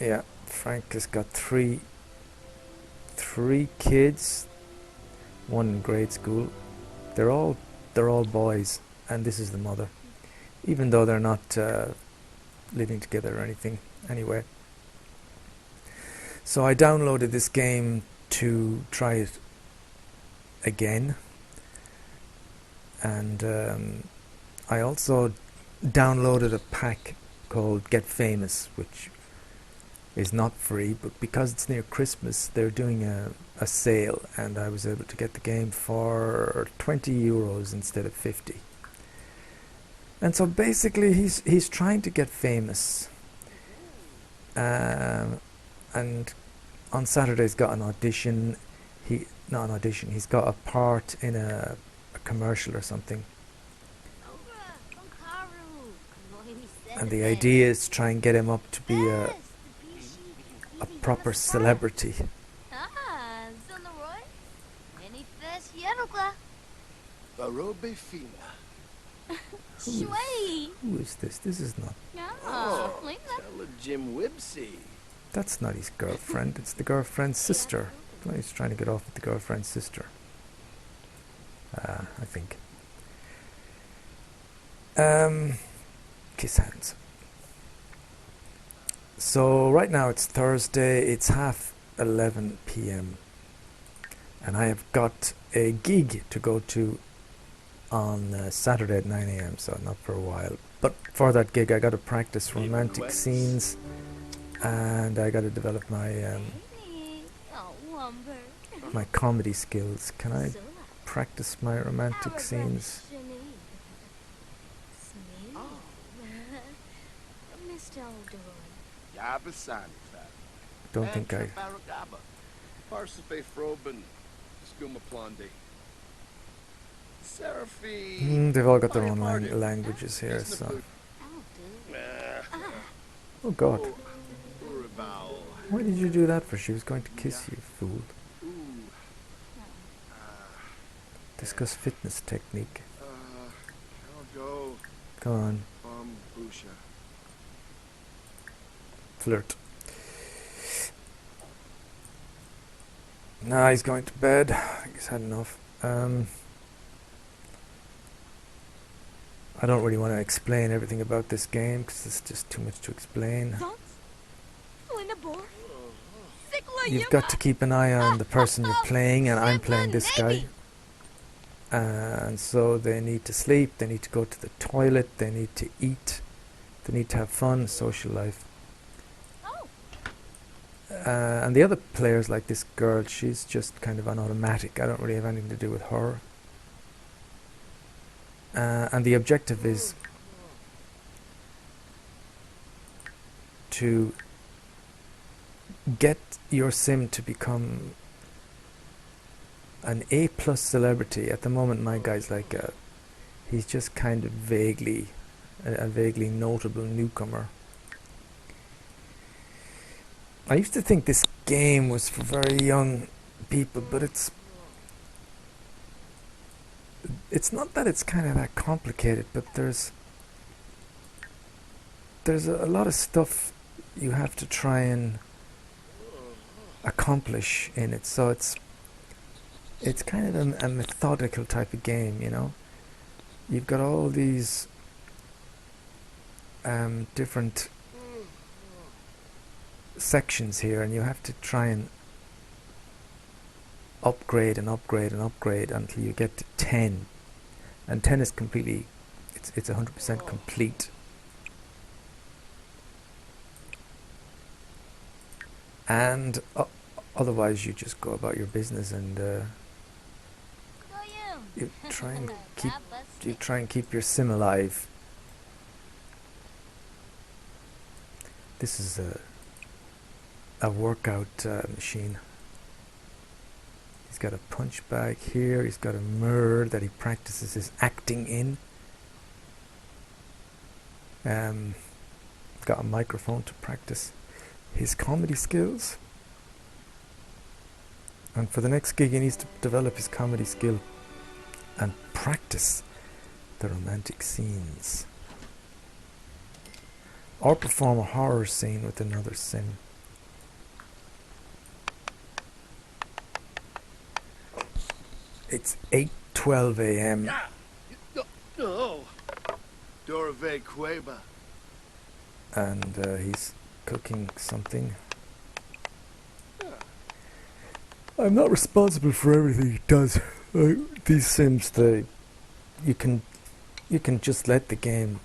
Yeah, Frank has got three kids, one in grade school. They're all they're all boys, and this is the mother. Even though they're not living together or anything. Anyway, so I downloaded this game to try it again, and I also downloaded a pack called Get Famous, which is not free, but because it's near Christmas, they're doing a sale, and I was able to get the game for €20 instead of 50. And so basically, he's trying to get famous, and on Saturday he's got an audition. He Not an audition. He's got a part in a commercial or something. And the idea is to try and get him up to be a proper celebrity. Barobe Fina. Who is this? This is not. Oh, Tella Jim Wibsey. That's not his girlfriend. It's the girlfriend's sister. He's trying to get off with the girlfriend's sister. I think. Kiss hands. So right now it's Thursday. It's 11:30 p.m. and I have got a gig to go to on Saturday at 9 a.m. So not for a while. But for that gig, I got to practice romantic scenes, and I got to develop my comedy skills. Can I practice my romantic scenes? Don't think I. They've all got their own languages here, so. Oh God. Why did you do that for? She was going to kiss you, fool. Discuss fitness technique. Go on. Flirt. Nah, he's going to bed. I think he's had enough. I don't really want to explain everything about this game because there's just too much to explain. You've got to keep an eye on the person you're playing, and I'm playing this guy. And so they need to sleep, they need to go to the toilet, they need to eat, they need to have fun, social life. And the other players, like this girl, she's just kind of on automatic. I don't really have anything to do with her. And the objective is to get your sim to become an A+ celebrity. At the moment, my guy's like he's just kind of vaguely a vaguely notable newcomer. I used to think this game was for very young people, but it's not that it's kind of that complicated, but there's a lot of stuff you have to try and accomplish in it, so it's kind of a methodical type of game, you know. You've got all these different sections here, and you have to try and upgrade and upgrade and upgrade until you get to 10, and 10 is completely, it's 100% complete. And otherwise you just go about your business, and you try and keep your sim alive. This is a workout machine. He's got a punch bag here, he's got a mirror that he practices his acting in. Got a microphone to practice his comedy skills. And for the next gig he needs to develop his comedy skill and practice the romantic scenes. Or perform a horror scene with another sim. It's 8:12 a.m. Yeah. No. Dorve Cueva. and he's cooking something. I'm not responsible for everything he does. These Sims, you can just let the game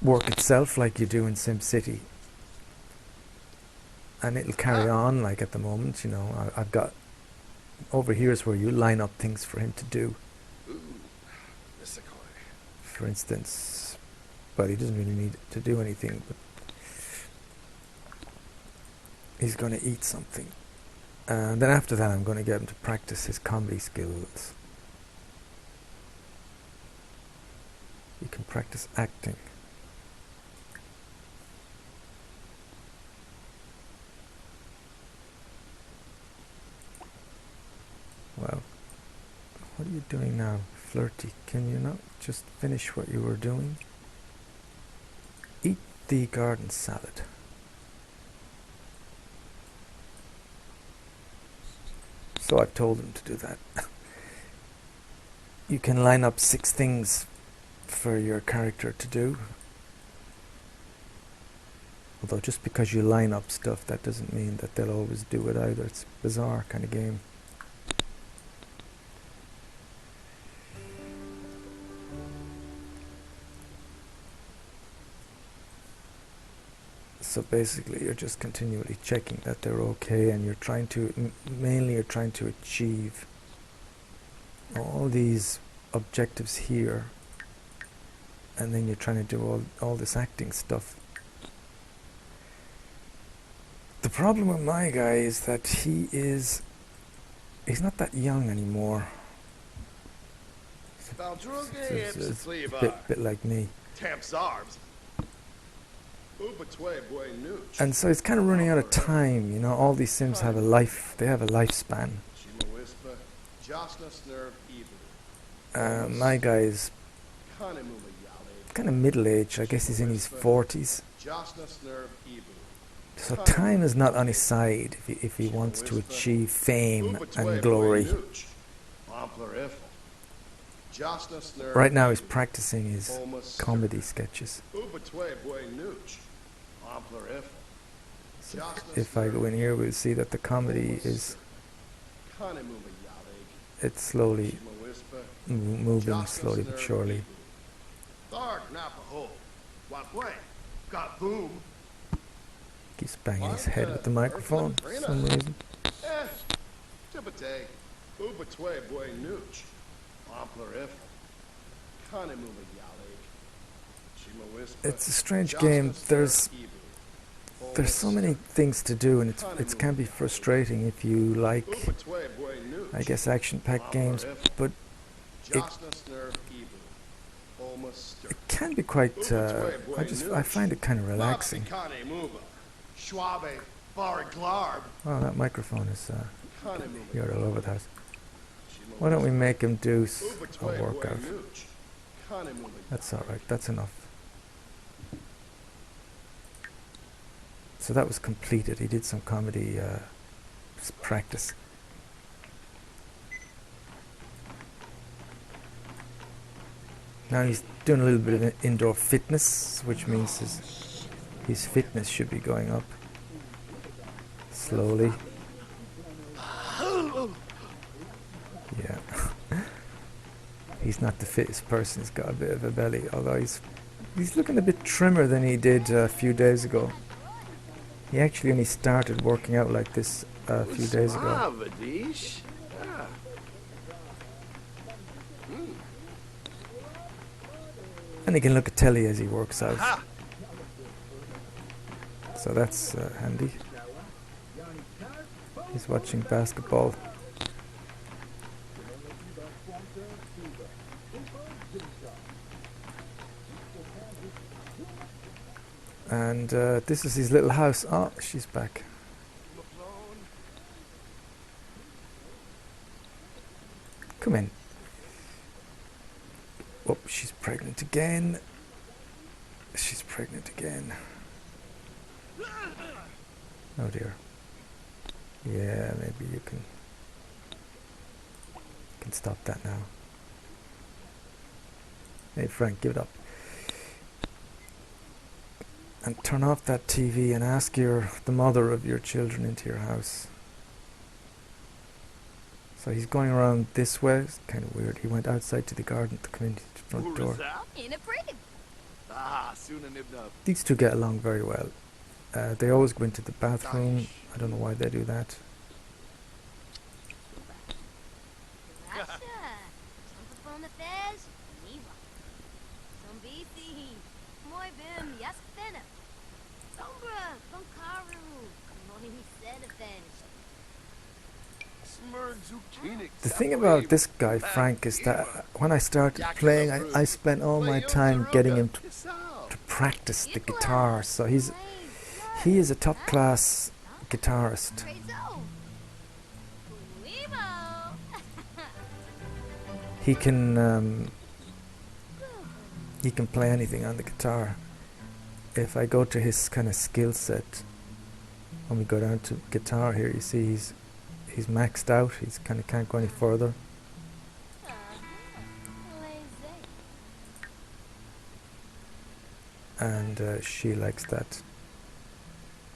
work itself like you do in SimCity, and it'll carry on like at the moment. You know, I've got over here is where you line up things for him to do. Ooh. Nisakoi. For instance, but he doesn't really need to do anything. But he's going to eat something, and then after that, I'm going to get him to practice his comedy skills. You can practice acting. Well, what are you doing now, Flirty? Can you not just finish what you were doing? Eat the garden salad. So I've told him to do that. You can line up 6 things for your character to do. Although just because you line up stuff, that doesn't mean that they'll always do it either. It's a bizarre kind of game. So basically you're just continually checking that they're okay, and you're trying to, mainly you're trying to achieve all these objectives here, and then you're trying to do all this acting stuff. The problem with my guy is that he's not that young anymore. It's a bit like me. And so it's kind of running out of time, you know. All these Sims have a life, they have a lifespan. My guy is kind of middle-aged, I guess he's in his 40s. So time is not on his side if he wants to achieve fame and glory. Right now he's practicing his comedy sketches. So if I go in here, we'll see that the comedy is, it's slowly moving, slowly but surely. Keeps banging his head with the microphone for some reason. It's a strange game. There's so many things to do, and it can be frustrating if you like, I guess, action-packed games, but it can be quite, I find it kind of relaxing. Wow, that microphone is you're all over the house. Why don't we make him do a workout? That's alright, that's enough. So that was completed. He did some comedy practice. Now he's doing a little bit of indoor fitness, which means his fitness should be going up slowly. Yeah. He's not the fittest person. He's got a bit of a belly, although he's looking a bit trimmer than he did a few days ago. He actually only started working out like this a few days ago. And he can look at telly as he works out. So that's handy. He's watching basketball. And this is his little house. Oh, she's back. Come in. Oh, she's pregnant again. She's pregnant again. Oh dear. Yeah, maybe you can can stop that now. Hey Frank, give it up. And turn off that TV and ask the mother of your children into your house. So he's going around this way. It's kind of weird. He went outside to the garden to come into the front door. These two get along very well. They always go into the bathroom. I don't know why they do that. The thing about this guy, Frank, is that when I started playing, I spent all my time getting him to practice the guitar. So he is a top class guitarist. He can play anything on the guitar. If I go to his kind of skill set, when we go down to guitar here, you see he's maxed out. He's kind of can't go any further. And she likes that.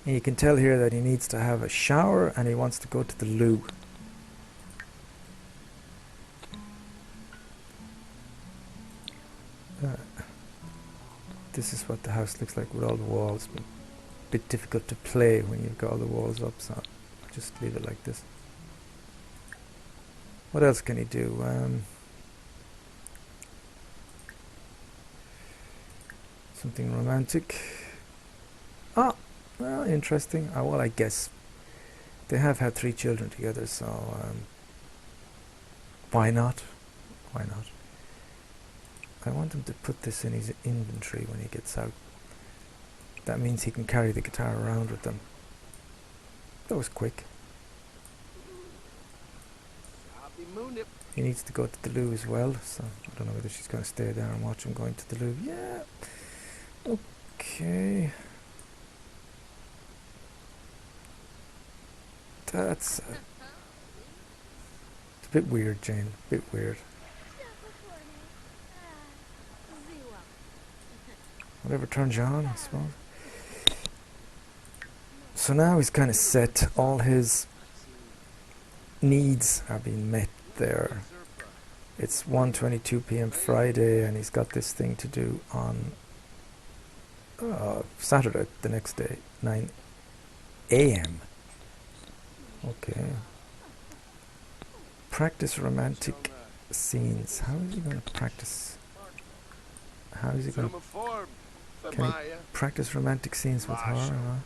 And you can tell here that he needs to have a shower and he wants to go to the loo. This is what the house looks like with all the walls. A bit difficult to play when you've got all the walls up, so I'll just leave it like this. What else can he do? Something romantic. Ah, well, interesting. Well, I guess they have had 3 children together, so why not? Why not? I want him to put this in his inventory when he gets out. That means he can carry the guitar around with them. That was quick. He needs to go to the loo as well, so I don't know whether she's going to stay there and watch him going to the loo. Yeah. Okay. That's... it's a bit weird, Jane. A bit weird. Whatever turns you on, I suppose. So now he's kind of set. All his needs are being met there. It's 1:22 p.m. Friday, and he's got this thing to do on Saturday, the next day, 9 a.m. Okay. Practice romantic scenes. How is he going to practice? How is he going to... Can he practice romantic scenes with her? Huh?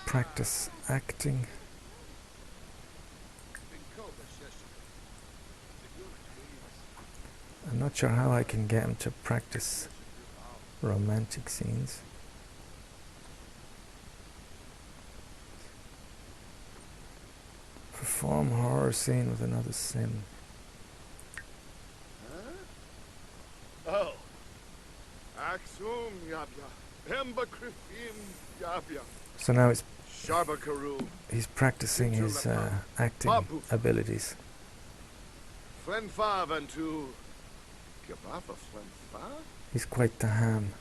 Practice acting. I'm not sure how I can get him to practice romantic scenes. Perform horror scene with another sin. Oh. Axum yabya. Emba krifim yabya. So now he's practicing his acting abilities. He's quite the ham.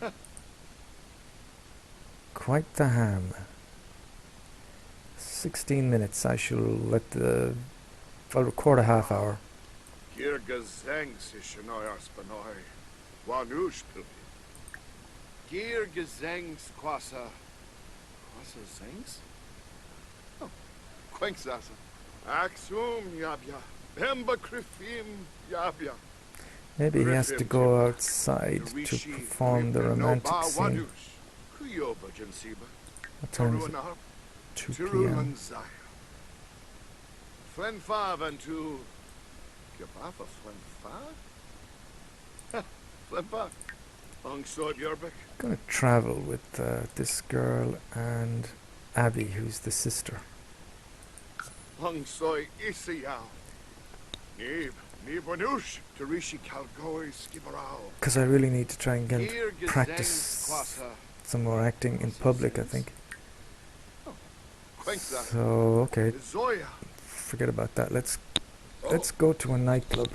Quite the ham. 16 minutes. I shall I'll record a half hour. Maybe he has to go outside to perform the romantic scene. What time is it? 2 p.m. Gonna travel with this girl and Abby, who's the sister. Nivanush, Tarishi Kalgoi Skibarao. Because I really need to try and get Here practice Kwasa. some more acting in public, I think. Quenkla. So, okay, Zoya. forget about that. Let's go to a nightclub.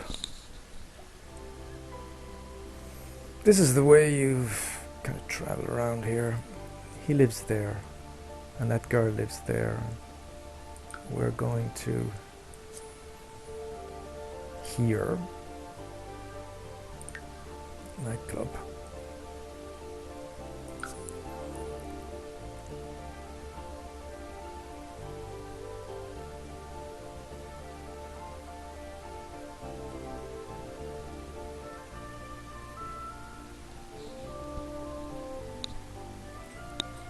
This is the way you kind of travel around here. He lives there, and that girl lives there. We're going to here. Nightclub.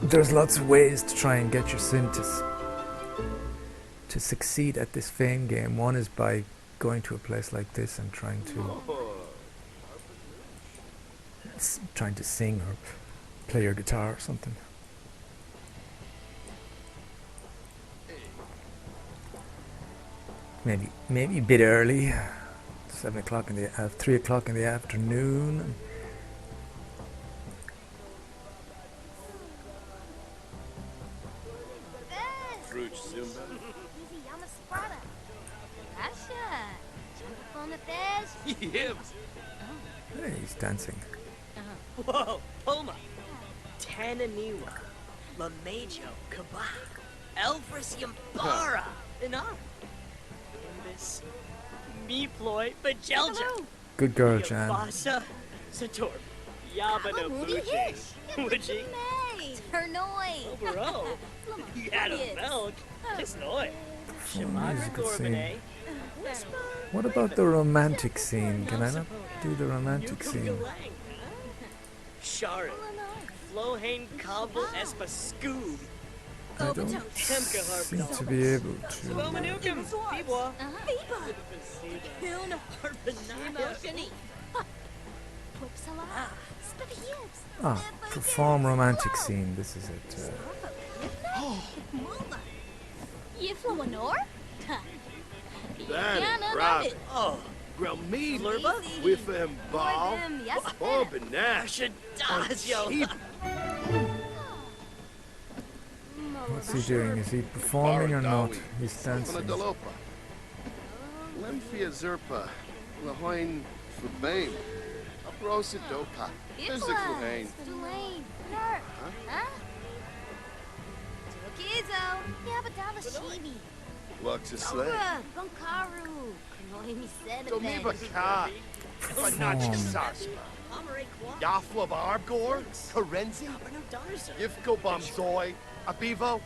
There's lots of ways to try and get your sim to succeed at this fame game. One is by going to a place like this and trying to sing or play your guitar or something. Maybe a bit early, 3 o'clock in the afternoon. Hey, he's dancing. Whoa, Poma, Tananiwa, Lamajo, Kaba, Elfris Yambara, Enough. This Meploy, Bajelja. Good girl, Jan. Yabasa, Sator, Yabano Buji, Wuji, Ternoi. Obero, Yada Milk, Kisnoy, Shimaka Musical scene. Gorbane, What about the romantic scene? Can I not do the romantic scene? Sharon, Flohane Kabel Espa Scoob, I don't seem to be able to. Slomanukum, Bibwa, Kiln Harpanaya. Ah, perform romantic scene. This is it. That rabbit. Oh, Grelmead. Flurba? With them ball. Bob and Nash. Ashadas, yo. Sheep. What's he doing? Is he performing or not? He's dancing. Dalopa. Lemphia Zerpa. Lahoin Fubane. Uprosa Dopa. There's the Cluhane. Lux a sled. Domiba Ka. Fanachi Saspa. Yafla Barbgor. Karenzi. Yifko Bamzoy. Abivo.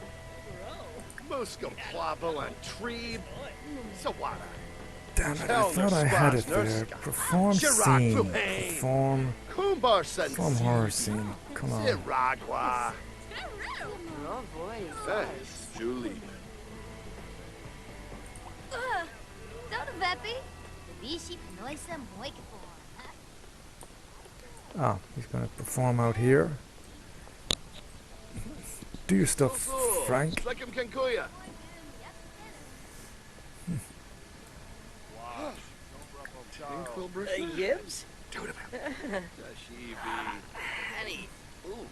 Muscum Clavel and Trebe. Sawada. Damn it, I thought I had it there. Perform scene. Perform horror scene. Come on. Ziragua. Thanks, Julie. Ah, he's gonna perform out here. Do your stuff, Frank. Slikim Kankuya. Yibs? Annie. Ooh.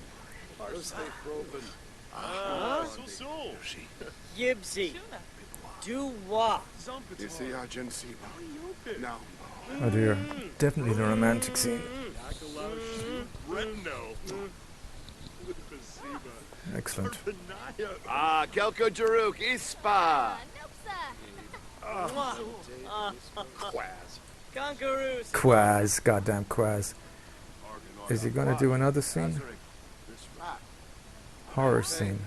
Yibsy. Do what? You see Arjun Siba? No. Oh dear. Definitely the romantic scene. Excellent. Ah, Kelko Jaruk, Ispa. Quaz. Kangaroos. Quaz, goddamn Quaz. Is he gonna do another scene? Horror scene.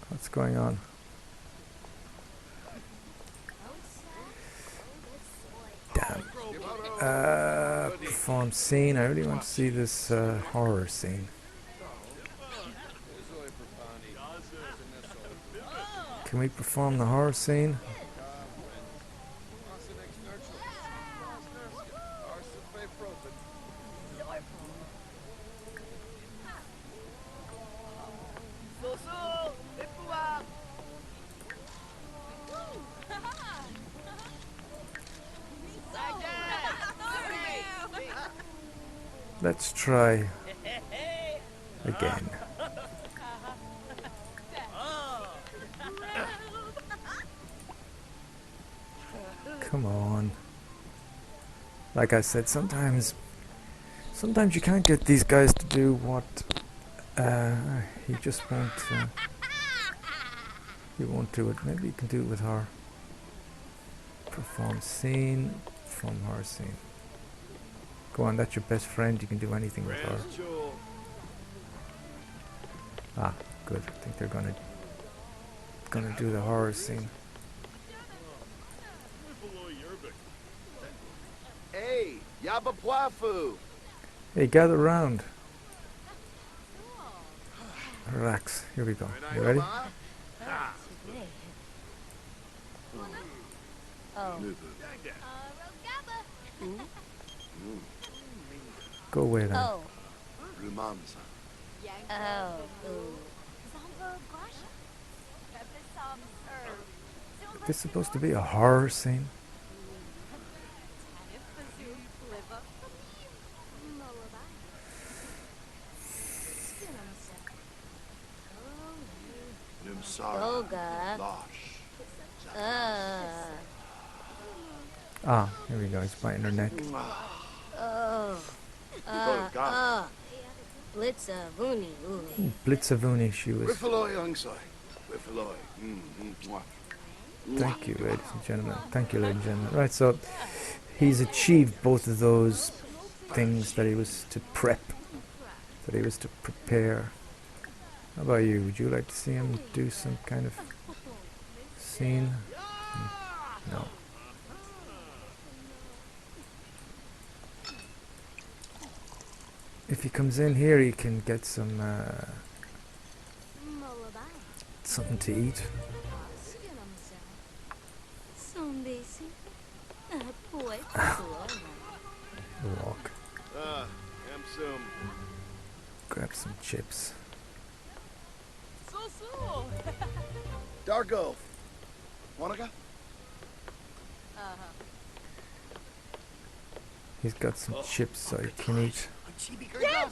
What's going on? Damn. Perform scene. I really want to see this horror scene. Can we perform the horror scene? Let's try again. Come on. Like I said, sometimes you can't get these guys to do what he just won't. He won't do it. Maybe you can do it with her. Perform scene from her scene. Go on, that's your best friend. You can do anything with her. Ah, good. I think they're gonna do the horror scene. Hey, Yabapuafu. Hey, gather round. Relax. Here we go. You ready? Go away then. Oh. Rumanza. Oh. Is this supposed to be a horror scene? Olga. Ah, here we go. He's biting her neck. Blitzavuni. Blitzavuni, she was. Wiffaloy Youngsoi. Wiffaloy. Thank you, ladies and gentlemen. Thank you, ladies and gentlemen. Right, so he's achieved both of those things that he was to prep, that he was to prepare. How about you? Would you like to see him do some kind of scene? No. If he comes in here, he can get some something to eat. Walk. Grab some chips. Dargo. Wanaka? He's got some chips so he can eat. Yes!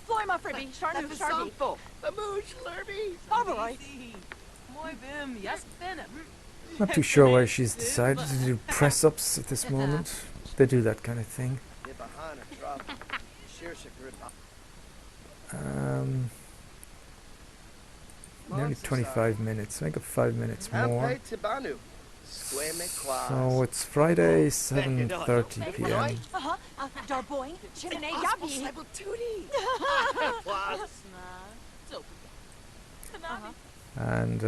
Floy my fribby, Sharnu Sharby. Amoosh, Lurby. Alright. Moi bim, yes, Venom. Not too sure why she's decided to do press-ups at this moment. They do that kind of thing. Nearly 25 minutes. Make it 5 minutes more. So it's Friday, 7:30 p.m. Darboing, Chimney Yabi. And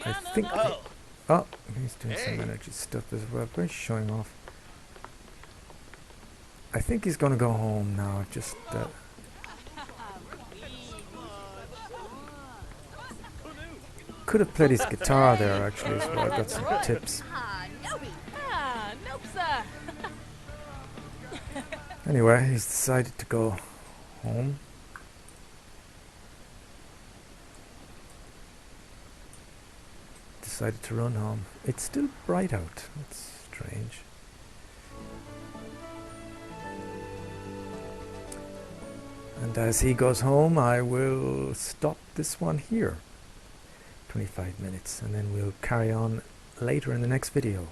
I think he's doing some energy stuff as well, but he's showing off. I think he's gonna go home now. Just could have played his guitar there actually as well. I got some tips. Anyway, he's decided to go home. Decided to run home. It's still bright out. That's strange. And as he goes home, I will stop this one here. 25 minutes, and then we'll carry on later in the next video.